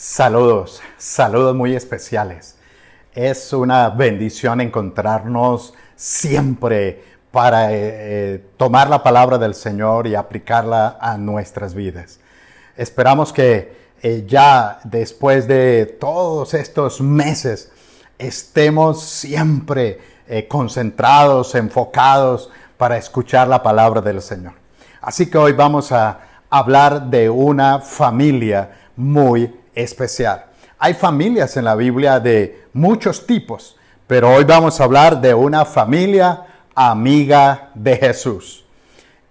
Saludos muy especiales. Es una bendición encontrarnos siempre para tomar la palabra del Señor y aplicarla a nuestras vidas. Esperamos que ya después de todos estos meses estemos siempre concentrados, enfocados para escuchar la palabra del Señor. Así que hoy vamos a hablar de una familia muy especial. Hay familias en la Biblia de muchos tipos, pero hoy vamos a hablar de una familia amiga de Jesús.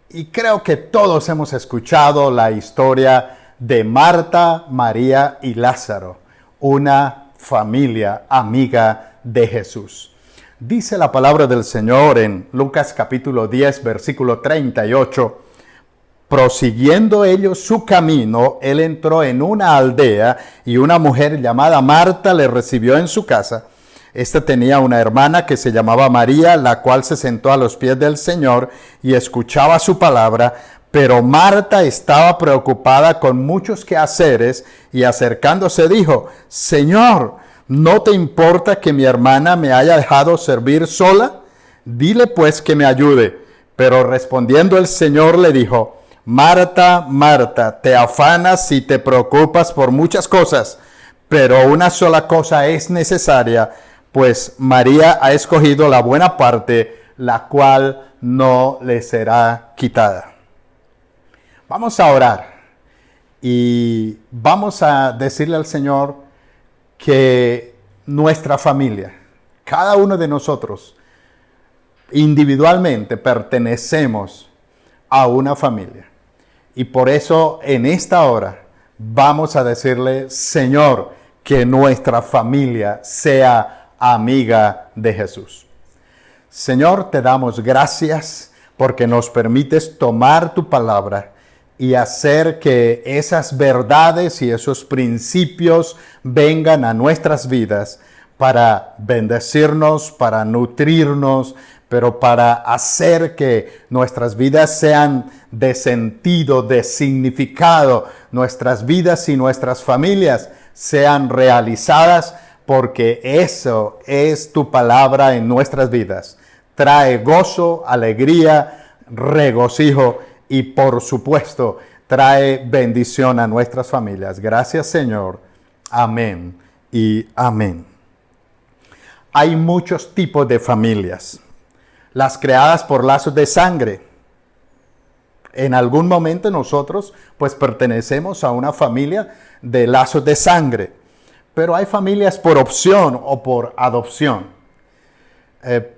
Y creo que todos hemos escuchado la historia de Marta, María y Lázaro, una familia amiga de Jesús. Dice la palabra del Señor en Lucas capítulo 10, versículo 38, prosiguiendo ellos su camino, él entró en una aldea y una mujer llamada Marta le recibió en su casa. Esta tenía una hermana que se llamaba María, la cual se sentó a los pies del Señor y escuchaba su palabra. Pero Marta estaba preocupada con muchos quehaceres y acercándose dijo: Señor, ¿no te importa que mi hermana me haya dejado servir sola? Dile pues que me ayude. Pero respondiendo el Señor le dijo: Marta, Marta, te afanas y te preocupas por muchas cosas, pero una sola cosa es necesaria, pues María ha escogido la buena parte, la cual no le será quitada. Vamos a orar y vamos a decirle al Señor que nuestra familia, cada uno de nosotros, individualmente pertenecemos a una familia. Y por eso en esta hora vamos a decirle: Señor, que nuestra familia sea amiga de Jesús. Señor, te damos gracias porque nos permites tomar tu palabra y hacer que esas verdades y esos principios vengan a nuestras vidas para bendecirnos, para nutrirnos, pero para hacer que nuestras vidas sean de sentido, de significado, nuestras vidas y nuestras familias sean realizadas, porque eso es tu palabra en nuestras vidas. Trae gozo, alegría, regocijo y por supuesto trae bendición a nuestras familias. Gracias, Señor. Amén y amén. Hay muchos tipos de familias. Las creadas por lazos de sangre. En algún momento nosotros pues pertenecemos a una familia de lazos de sangre. Pero hay familias por opción o por adopción.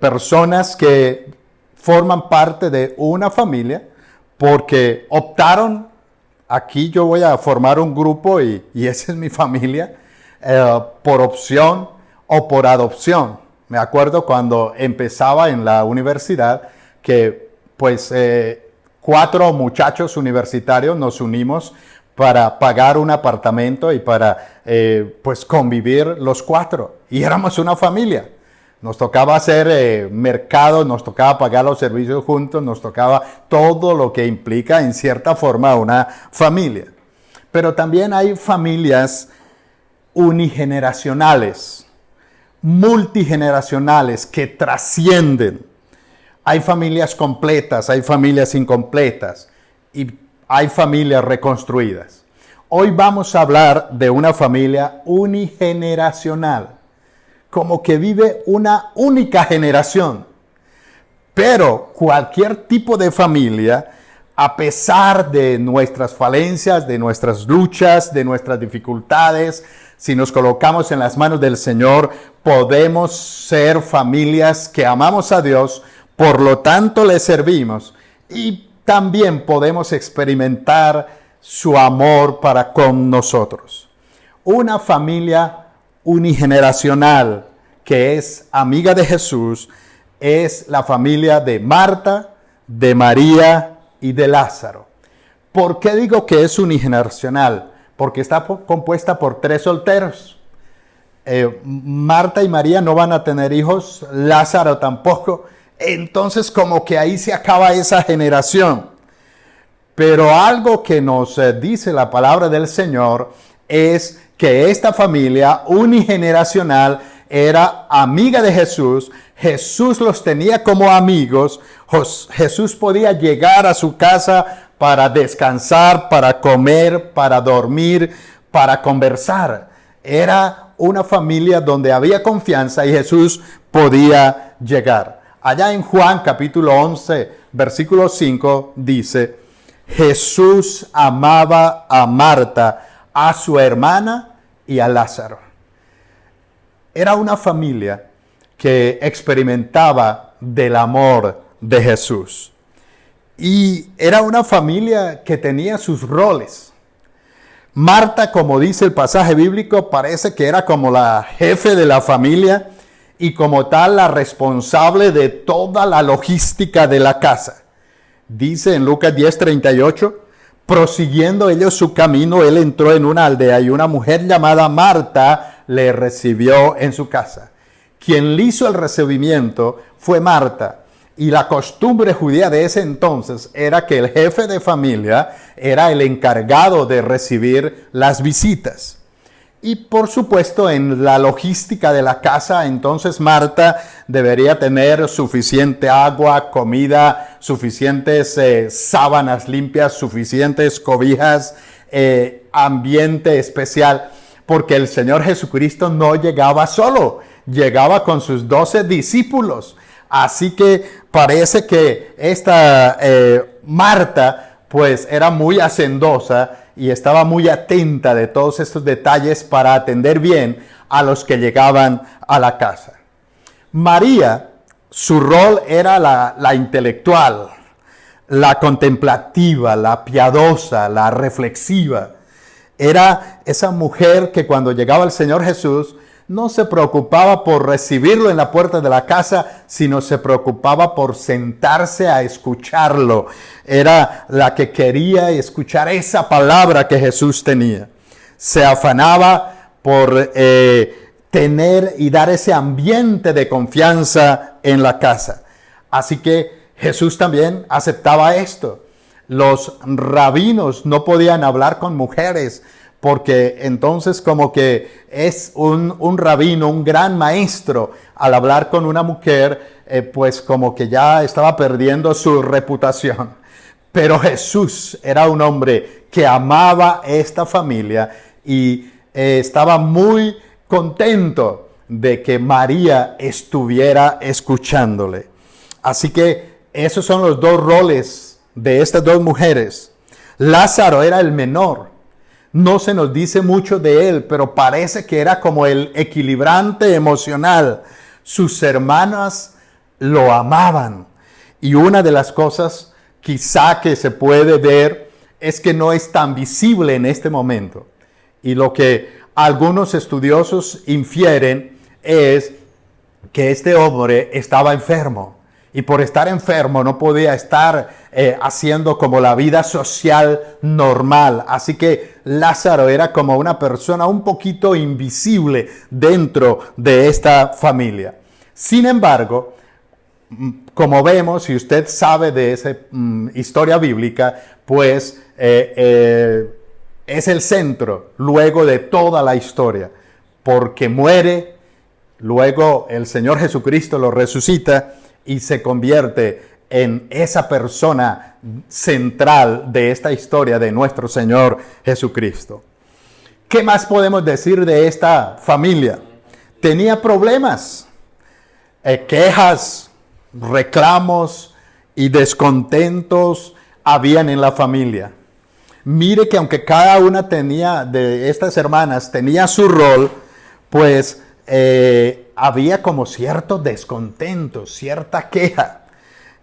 Personas que forman parte de una familia porque optaron, aquí yo voy a formar un grupo y esa es mi familia, por opción o por adopción. Me acuerdo cuando empezaba en la universidad que pues 4 muchachos universitarios nos unimos para pagar un apartamento y para pues convivir los 4. Y éramos una familia. Nos tocaba hacer mercado, nos tocaba pagar los servicios juntos, nos tocaba todo lo que implica en cierta forma una familia. Pero también hay familias unigeneracionales, multigeneracionales que trascienden. Hay familias completas, hay familias incompletas y hay familias reconstruidas. Hoy vamos a hablar de una familia unigeneracional, como que vive una única generación. Pero cualquier tipo de familia, a pesar de nuestras falencias, de nuestras luchas, de nuestras dificultades, si nos colocamos en las manos del Señor, podemos ser familias que amamos a Dios, por lo tanto le servimos y también podemos experimentar su amor para con nosotros. Una familia unigeneracional que es amiga de Jesús es la familia de Marta, de María y de Lázaro. ¿Por qué digo que es unigeneracional? Porque está compuesta por 3 solteros. Marta y María no van a tener hijos, Lázaro tampoco. Entonces como que ahí se acaba esa generación. Pero algo que nos dice la palabra del Señor es que esta familia unigeneracional era amiga de Jesús. Jesús los tenía como amigos. Jesús podía llegar a su casa para descansar, para comer, para dormir, para conversar. Era una familia donde había confianza y Jesús podía llegar. Allá en Juan capítulo 11, versículo 5 dice: Jesús amaba a Marta, a su hermana y a Lázaro. Era una familia que experimentaba del amor de Jesús. Y era una familia que tenía sus roles. Marta, como dice el pasaje bíblico, parece que era como la jefe de la familia y como tal la responsable de toda la logística de la casa. Dice en Lucas 10:38, prosiguiendo ellos su camino, él entró en una aldea y una mujer llamada Marta le recibió en su casa. Quien le hizo el recibimiento fue Marta. Y la costumbre judía de ese entonces era que el jefe de familia era el encargado de recibir las visitas. Y por supuesto en la logística de la casa, entonces Marta debería tener suficiente agua, comida, suficientes sábanas limpias, suficientes cobijas, ambiente especial, porque el Señor Jesucristo no llegaba solo, llegaba con sus 12 discípulos. Así que parece que esta Marta pues era muy hacendosa y estaba muy atenta de todos estos detalles para atender bien a los que llegaban a la casa. María, su rol era la intelectual, la contemplativa, la piadosa, la reflexiva. Era esa mujer que cuando llegaba el Señor Jesús no se preocupaba por recibirlo en la puerta de la casa, sino se preocupaba por sentarse a escucharlo. Era la que quería escuchar esa palabra que Jesús tenía. Se afanaba por tener y dar ese ambiente de confianza en la casa. Así que Jesús también aceptaba esto. Los rabinos no podían hablar con mujeres, porque entonces como que es un rabino, un gran maestro, al hablar con una mujer, pues como que ya estaba perdiendo su reputación. Pero Jesús era un hombre que amaba esta familia y estaba muy contento de que María estuviera escuchándole. Así que esos son los dos roles de estas dos mujeres. Lázaro era el menor. No se nos dice mucho de él, pero parece que era como el equilibrante emocional. Sus hermanas lo amaban. Y una de las cosas quizá que se puede ver es que no es tan visible en este momento. Y lo que algunos estudiosos infieren es que este hombre estaba enfermo. Y por estar enfermo no podía estar haciendo como la vida social normal. Así que Lázaro era como una persona un poquito invisible dentro de esta familia. Sin embargo, como vemos, si usted sabe de esa historia bíblica, pues es el centro luego de toda la historia. Porque muere, luego el Señor Jesucristo lo resucita y se convierte en esa persona central de esta historia de nuestro Señor Jesucristo. ¿Qué más podemos decir de esta familia? Tenía problemas, quejas, reclamos y descontentos habían en la familia. Mire que aunque cada una de estas hermanas tenía su rol, pues había como cierto descontento, cierta queja.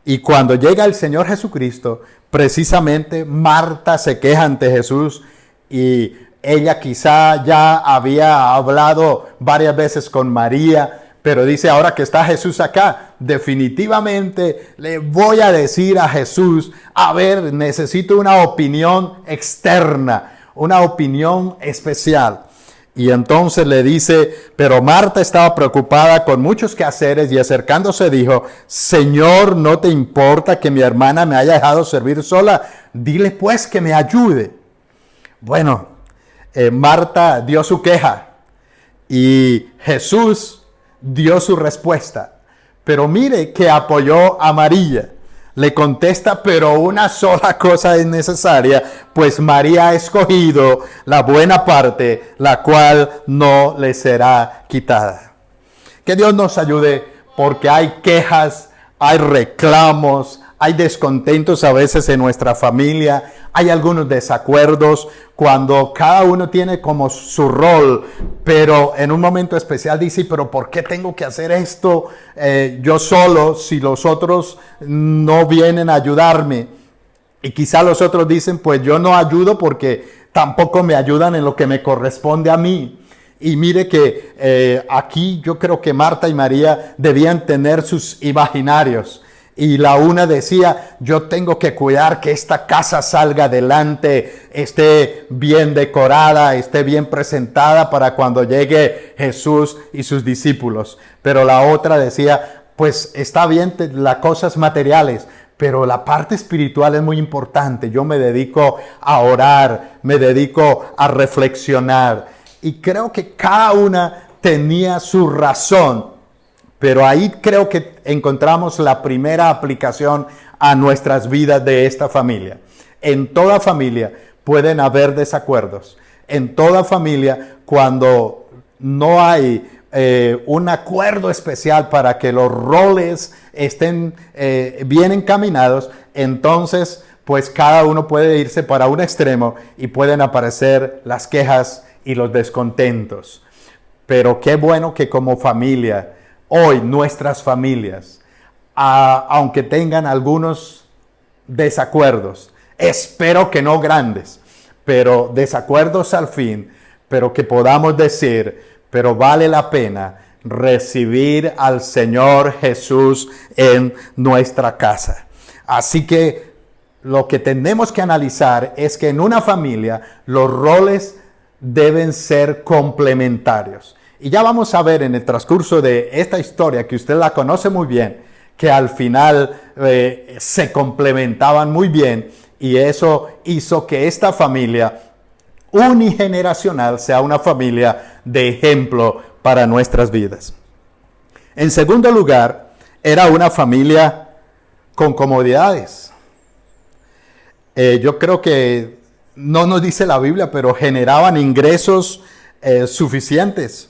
Y cuando llega el Señor Jesucristo, precisamente Marta se queja ante Jesús y ella quizá ya había hablado varias veces con María, pero dice, ahora que está Jesús acá, definitivamente le voy a decir a Jesús, a ver, necesito una opinión externa, una opinión especial. Y entonces le dice, pero Marta estaba preocupada con muchos quehaceres y acercándose dijo, Señor, ¿no te importa que mi hermana me haya dejado servir sola? Dile pues que me ayude. Bueno, Marta dio su queja y Jesús dio su respuesta. Pero mire que apoyó a María. Le contesta, pero una sola cosa es necesaria, pues María ha escogido la buena parte, la cual no le será quitada. Que Dios nos ayude, porque hay quejas, hay reclamos, hay descontentos a veces en nuestra familia, hay algunos desacuerdos cuando cada uno tiene como su rol, pero en un momento especial dice, pero ¿por qué tengo que hacer esto yo solo si los otros no vienen a ayudarme? Y quizá los otros dicen, pues yo no ayudo porque tampoco me ayudan en lo que me corresponde a mí. Y mire que aquí yo creo que Marta y María debían tener sus imaginarios. Y la una decía, yo tengo que cuidar que esta casa salga adelante, esté bien decorada, esté bien presentada para cuando llegue Jesús y sus discípulos. Pero la otra decía, pues está bien las cosas materiales, pero la parte espiritual es muy importante. Yo me dedico a orar, me dedico a reflexionar. Y creo que cada una tenía su razón. Pero ahí creo que encontramos la primera aplicación a nuestras vidas de esta familia. En toda familia pueden haber desacuerdos. En toda familia, cuando no hay un acuerdo especial para que los roles estén bien encaminados, entonces pues cada uno puede irse para un extremo y pueden aparecer las quejas y los descontentos. Pero qué bueno que como familia, hoy nuestras familias, aunque tengan algunos desacuerdos, espero que no grandes, pero desacuerdos al fin, pero que podamos decir, pero vale la pena recibir al Señor Jesús en nuestra casa. Así que lo que tenemos que analizar es que en una familia los roles deben ser complementarios. Y ya vamos a ver en el transcurso de esta historia, que usted la conoce muy bien, que al final se complementaban muy bien, y eso hizo que esta familia unigeneracional sea una familia de ejemplo para nuestras vidas. En segundo lugar, era una familia con comodidades. Yo creo que no nos dice la Biblia, pero generaban ingresos suficientes.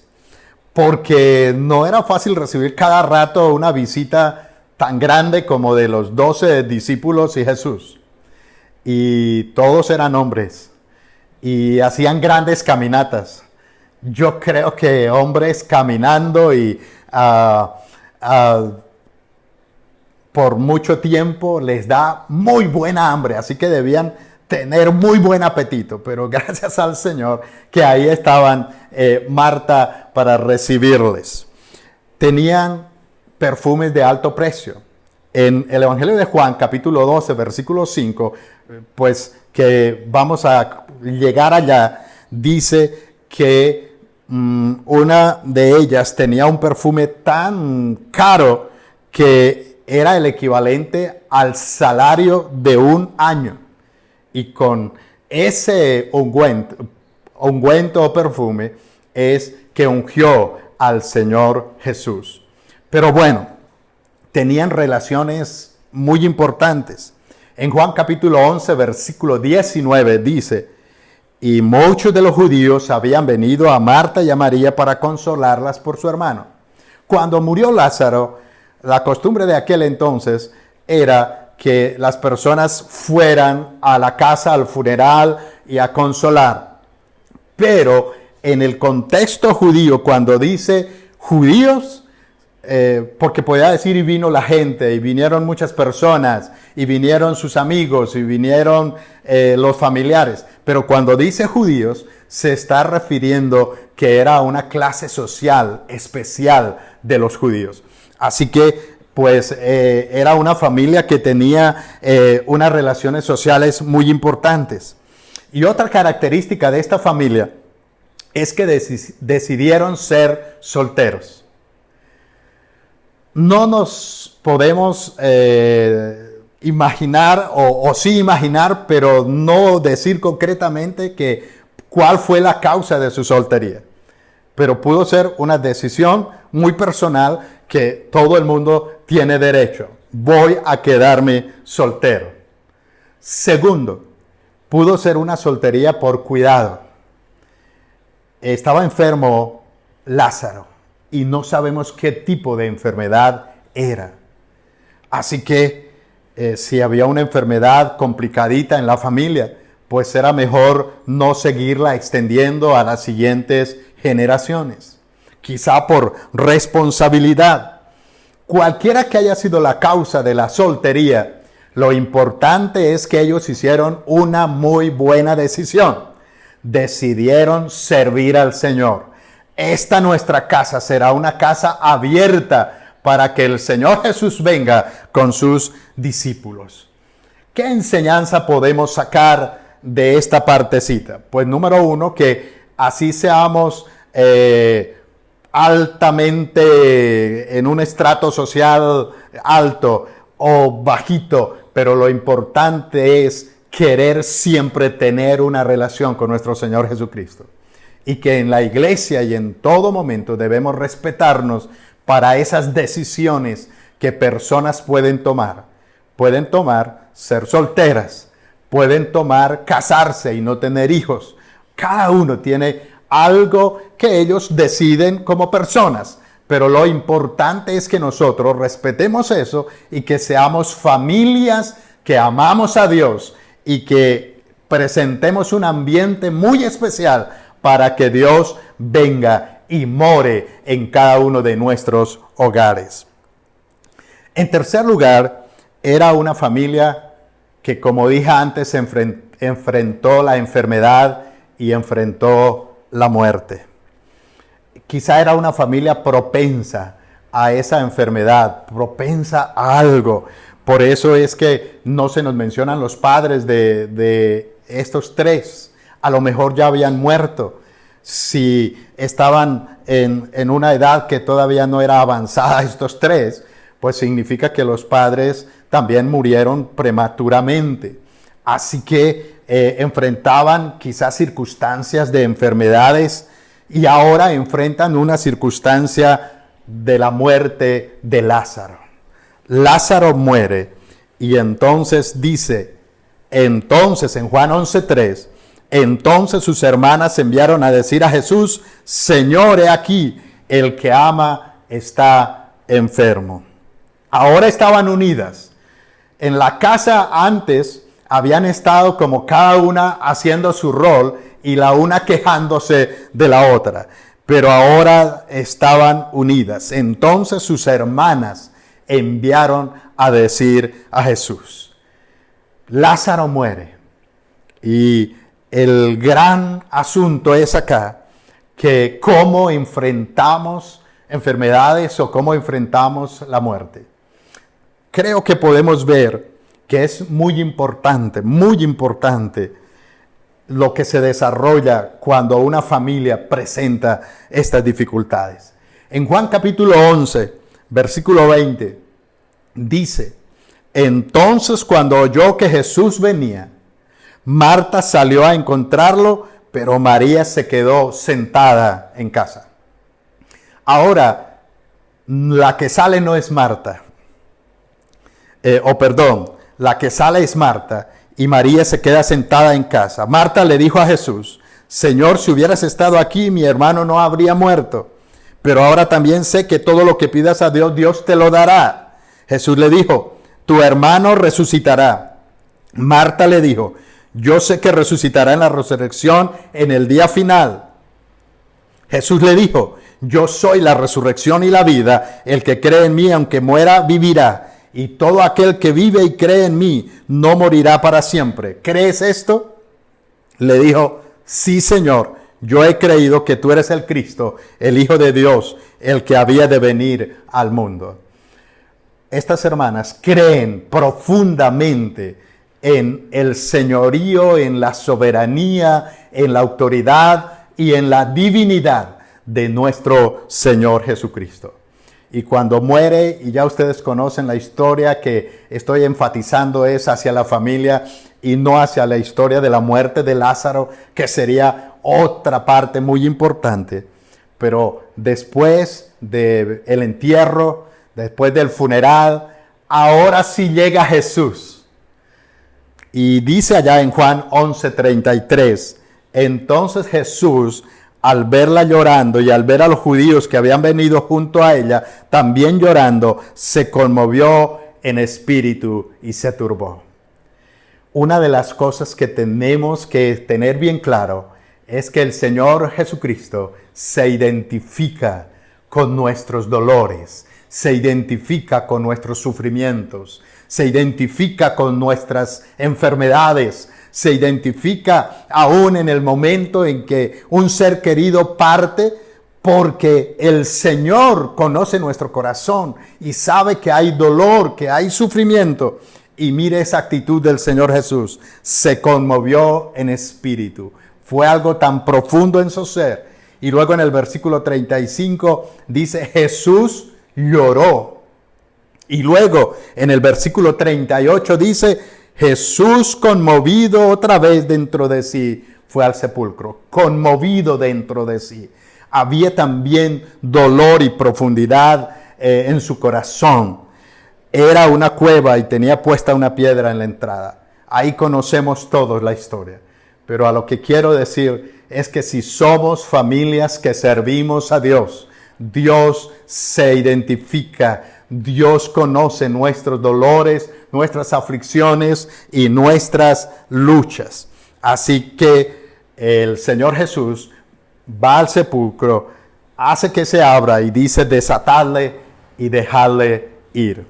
Porque no era fácil recibir cada rato una visita tan grande como de los 12 discípulos y Jesús. Y todos eran hombres y hacían grandes caminatas. Yo creo que hombres caminando y por mucho tiempo les da muy buena hambre, así que debían tener muy buen apetito, pero gracias al Señor que ahí estaban Marta para recibirles. Tenían perfumes de alto precio. En el Evangelio de Juan, capítulo 12, versículo 5, pues que vamos a llegar allá, dice que una de ellas tenía un perfume tan caro que era el equivalente al salario de un año. Y con ese ungüento o perfume es que ungió al Señor Jesús. Pero bueno, tenían relaciones muy importantes. En Juan capítulo 11, versículo 19 dice, y muchos de los judíos habían venido a Marta y a María para consolarlas por su hermano. Cuando murió Lázaro, la costumbre de aquel entonces era que las personas fueran a la casa, al funeral y a consolar. Pero en el contexto judío, cuando dice judíos, porque podía decir y vino la gente, y vinieron muchas personas, y vinieron sus amigos, y vinieron los familiares. Pero cuando dice judíos, se está refiriendo que era una clase social especial de los judíos. Así que pues era una familia que tenía unas relaciones sociales muy importantes. Y otra característica de esta familia es que decidieron ser solteros. No nos podemos imaginar, o sí imaginar, pero no decir concretamente que cuál fue la causa de su soltería. Pero pudo ser una decisión muy personal que todo el mundo tiene derecho. Voy a quedarme soltero. Segundo, pudo ser una soltería por cuidado. Estaba enfermo Lázaro y no sabemos qué tipo de enfermedad era. Así que si había una enfermedad complicadita en la familia, pues era mejor no seguirla extendiendo a las siguientes generaciones. Quizá por responsabilidad. Cualquiera que haya sido la causa de la soltería, lo importante es que ellos hicieron una muy buena decisión. Decidieron servir al Señor. Esta nuestra casa será una casa abierta para que el Señor Jesús venga con sus discípulos. ¿Qué enseñanza podemos sacar de esta partecita? Pues número uno, que así seamos altamente en un estrato social alto o bajito, pero lo importante es querer siempre tener una relación con nuestro Señor Jesucristo. Y que en la iglesia y en todo momento debemos respetarnos para esas decisiones que personas pueden tomar. Pueden tomar ser solteras, pueden tomar casarse y no tener hijos. Cada uno tiene algo que ellos deciden como personas. Pero lo importante es que nosotros respetemos eso y que seamos familias que amamos a Dios y que presentemos un ambiente muy especial para que Dios venga y more en cada uno de nuestros hogares. En tercer lugar, era una familia que, como dije antes, enfrentó la enfermedad y enfrentó la muerte. Quizá era una familia propensa a esa enfermedad, propensa a algo. Por eso es que no se nos mencionan los padres de estos tres. A lo mejor ya habían muerto. Si estaban en una edad que todavía no era avanzada estos tres, pues significa que los padres también murieron prematuramente. Así que enfrentaban quizás circunstancias de enfermedades y ahora enfrentan una circunstancia de la muerte de Lázaro. Lázaro muere y entonces dice, entonces en Juan 11:3, entonces sus hermanas enviaron a decir a Jesús, Señor, he aquí, el que ama está enfermo. Ahora estaban unidas. En la casa antes habían estado como cada una haciendo su rol y la una quejándose de la otra. Pero ahora estaban unidas. Entonces sus hermanas enviaron a decir a Jesús, Lázaro muere. Y el gran asunto es acá, que cómo enfrentamos enfermedades o cómo enfrentamos la muerte. Creo que podemos ver que es muy importante lo que se desarrolla cuando una familia presenta estas dificultades. En Juan capítulo 11, versículo 20, dice, entonces cuando oyó que Jesús venía, Marta salió a encontrarlo, pero María se quedó sentada en casa. Ahora, la que sale no es Marta. La que sale es Marta y María se queda sentada en casa. Marta le dijo a Jesús, Señor, si hubieras estado aquí, mi hermano no habría muerto. Pero ahora también sé que todo lo que pidas a Dios, Dios te lo dará. Jesús le dijo, tu hermano resucitará. Marta le dijo, yo sé que resucitará en la resurrección en el día final. Jesús le dijo, yo soy la resurrección y la vida. El que cree en mí, aunque muera, vivirá. Y todo aquel que vive y cree en mí no morirá para siempre. ¿Crees esto? Le dijo, sí, Señor, yo he creído que tú eres el Cristo, el Hijo de Dios, el que había de venir al mundo. Estas hermanas creen profundamente en el señorío, en la soberanía, en la autoridad y en la divinidad de nuestro Señor Jesucristo. Y cuando muere, y ya ustedes conocen la historia que estoy enfatizando, es hacia la familia y no hacia la historia de la muerte de Lázaro, que sería otra parte muy importante. Pero después del entierro, después del funeral, ahora sí llega Jesús. Y dice allá en Juan 11:33, entonces Jesús, al verla llorando y al ver a los judíos que habían venido junto a ella, también llorando, se conmovió en espíritu y se turbó. Una de las cosas que tenemos que tener bien claro es que el Señor Jesucristo se identifica con nuestros dolores, se identifica con nuestros sufrimientos, se identifica con nuestras enfermedades, se identifica aún en el momento en que un ser querido parte, porque el Señor conoce nuestro corazón y sabe que hay dolor, que hay sufrimiento. Y mire esa actitud del Señor Jesús, se conmovió en espíritu. Fue algo tan profundo en su ser. Y luego en el versículo 35 dice, Jesús lloró. Y luego en el versículo 38 dice, Jesús conmovido otra vez dentro de sí, fue al sepulcro, conmovido dentro de sí. Había también dolor y profundidad en su corazón. Era una cueva y tenía puesta una piedra en la entrada. Ahí conocemos todos la historia. Pero a lo que quiero decir es que si somos familias que servimos a Dios, Dios se identifica, Dios conoce nuestros dolores, nuestras aflicciones y nuestras luchas. Así que el Señor Jesús va al sepulcro, hace que se abra y dice desatadle y dejadle ir.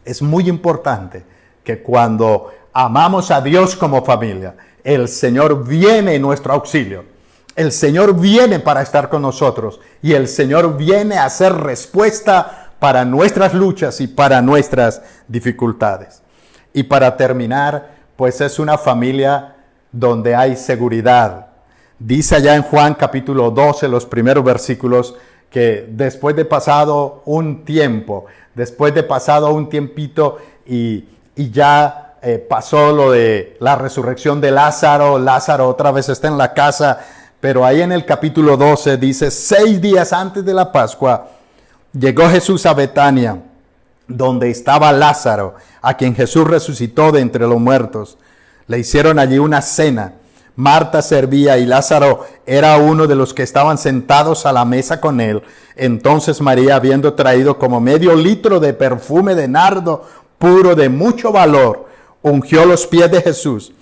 Es muy importante que cuando amamos a Dios como familia, el Señor viene en nuestro auxilio. El Señor viene para estar con nosotros y el Señor viene a hacer respuesta para nuestras luchas y para nuestras dificultades. Y para terminar, pues es una familia donde hay seguridad. Dice allá en Juan capítulo 12, los primeros versículos, que después de pasado un tiempo, después de pasado un tiempito y ya pasó lo de la resurrección de Lázaro, Lázaro otra vez está en la casa, pero ahí en el capítulo 12 dice, 6 días antes de la Pascua, llegó Jesús a Betania, donde estaba Lázaro, a quien Jesús resucitó de entre los muertos. Le hicieron allí una cena. Marta servía y Lázaro era uno de los que estaban sentados a la mesa con él. Entonces María, habiendo traído como medio litro de perfume de nardo puro de mucho valor, ungió los pies de Jesús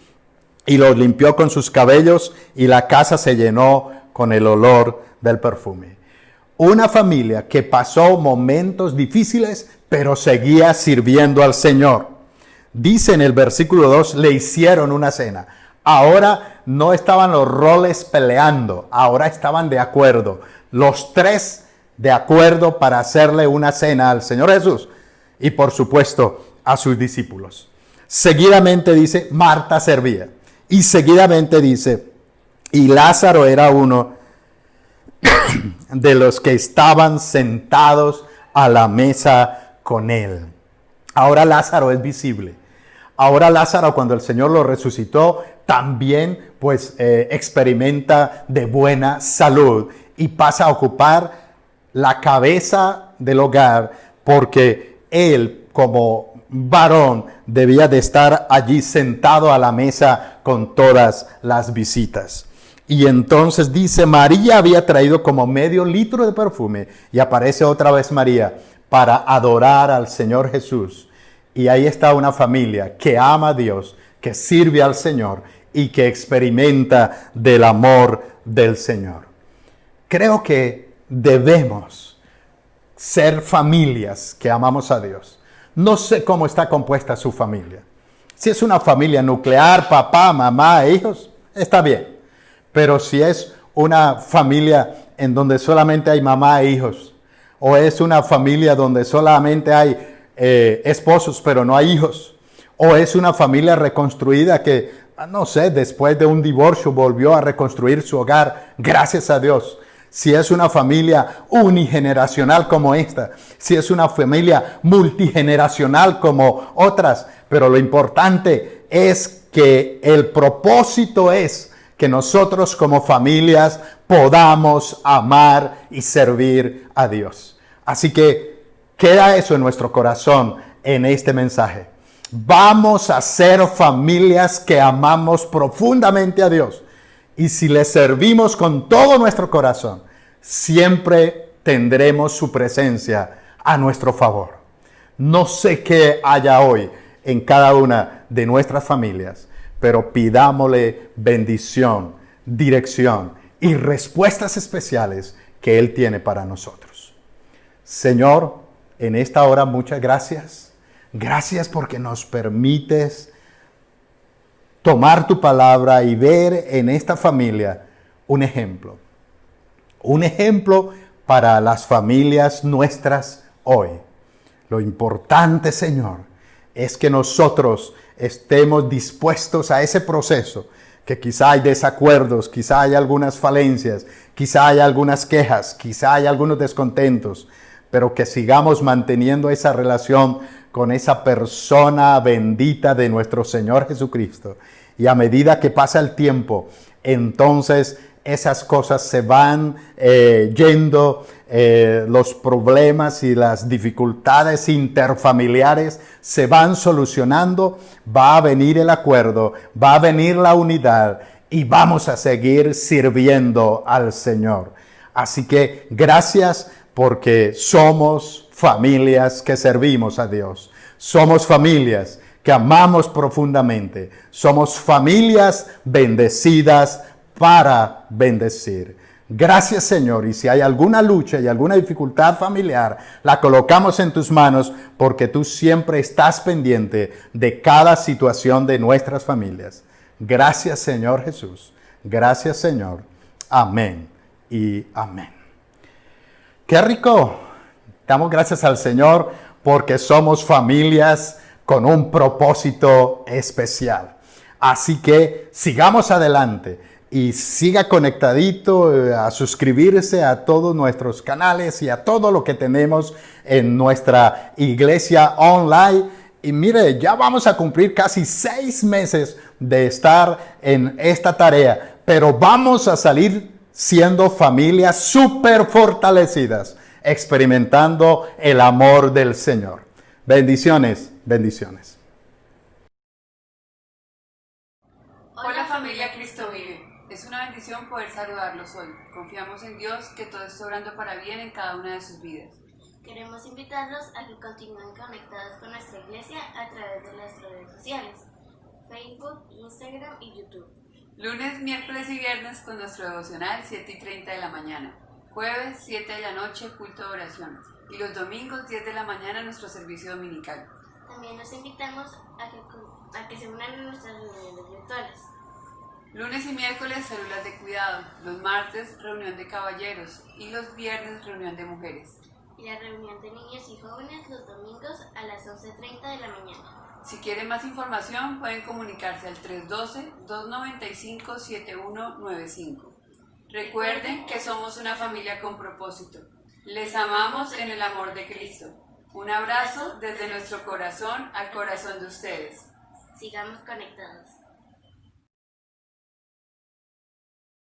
y los limpió con sus cabellos, y la casa se llenó con el olor del perfume. Una familia que pasó momentos difíciles, pero seguía sirviendo al Señor. Dice en el versículo 2, le hicieron una cena. Ahora no estaban los roles peleando, ahora estaban de acuerdo. Los tres de acuerdo para hacerle una cena al Señor Jesús y por supuesto a sus discípulos. Seguidamente dice, Marta servía. Y seguidamente dice, y Lázaro era uno de los que estaban sentados a la mesa con él. Ahora Lázaro es visible. Ahora Lázaro, cuando el Señor lo resucitó, también pues experimenta de buena salud y pasa a ocupar la cabeza del hogar, porque él como varón debía de estar allí sentado a la mesa con todas las visitas. Y entonces dice, María había traído como medio litro de perfume, y aparece otra vez María para adorar al Señor Jesús. Y ahí está una familia que ama a Dios, que sirve al Señor y que experimenta del amor del Señor. Creo que debemos ser familias que amamos a Dios. No sé cómo está compuesta su familia. Si es una familia nuclear, papá, mamá e hijos, está bien. Pero si es una familia en donde solamente hay mamá e hijos, o es una familia donde solamente hay esposos pero no hay hijos, o es una familia reconstruida que, no sé, después de un divorcio volvió a reconstruir su hogar, gracias a Dios. Si es una familia unigeneracional como esta, si es una familia multigeneracional como otras, pero lo importante es que el propósito es que nosotros como familias podamos amar y servir a Dios. Así que queda eso en nuestro corazón en este mensaje. Vamos a ser familias que amamos profundamente a Dios. Y si le servimos con todo nuestro corazón, siempre tendremos su presencia a nuestro favor. No sé qué haya hoy en cada una de nuestras familias, pero pidámosle bendición, dirección y respuestas especiales que Él tiene para nosotros. Señor, en esta hora muchas gracias. Gracias porque nos permites tomar tu palabra y ver en esta familia un ejemplo. Un ejemplo para las familias nuestras hoy. Lo importante, Señor, es que nosotros estemos dispuestos a ese proceso, que quizá hay desacuerdos, quizá hay algunas falencias, quizá hay algunas quejas, quizá hay algunos descontentos, pero que sigamos manteniendo esa relación con esa persona bendita de nuestro Señor Jesucristo. Y a medida que pasa el tiempo, entonces esas cosas se van yendo, los problemas y las dificultades interfamiliares se van solucionando, va a venir el acuerdo, va a venir la unidad y vamos a seguir sirviendo al Señor. Así que gracias porque somos familias que servimos a Dios. Somos familias que amamos profundamente. Somos familias bendecidas para bendecir. Gracias, Señor. Y si hay alguna lucha y alguna dificultad familiar, la colocamos en tus manos porque tú siempre estás pendiente de cada situación de nuestras familias. Gracias, Señor Jesús. Gracias, Señor. Amén y amén. ¡Qué rico! Damos gracias al Señor porque somos familias con un propósito especial. Así que sigamos adelante y siga conectadito a suscribirse a todos nuestros canales y a todo lo que tenemos en nuestra iglesia online. Y mire, ya vamos a cumplir casi 6 meses de estar en esta tarea, pero vamos a salir siendo familias súper fortalecidas, experimentando el amor del Señor. Bendiciones, bendiciones. Hola familia Cristo vive. Es una bendición poder saludarlos hoy. Confiamos en Dios que todo está obrando para bien en cada una de sus vidas. Queremos invitarlos a que continúen conectados con nuestra iglesia a través de las redes sociales, Facebook, Instagram y YouTube. Lunes, miércoles y viernes con nuestro devocional 7:30 de la mañana. Jueves 7 de la noche culto de oración. Y los domingos 10 de la mañana nuestro servicio dominical. También los invitamos a que se unan a nuestras reuniones virtuales. Lunes y miércoles células de cuidado. Los martes reunión de caballeros. Y los viernes reunión de mujeres. Y la reunión de niños y jóvenes los domingos a las 11:30 de la mañana. Si quieren más información, pueden comunicarse al 312-295-7195. Recuerden que somos una familia con propósito. Les amamos en el amor de Cristo. Un abrazo desde nuestro corazón al corazón de ustedes. Sigamos conectados.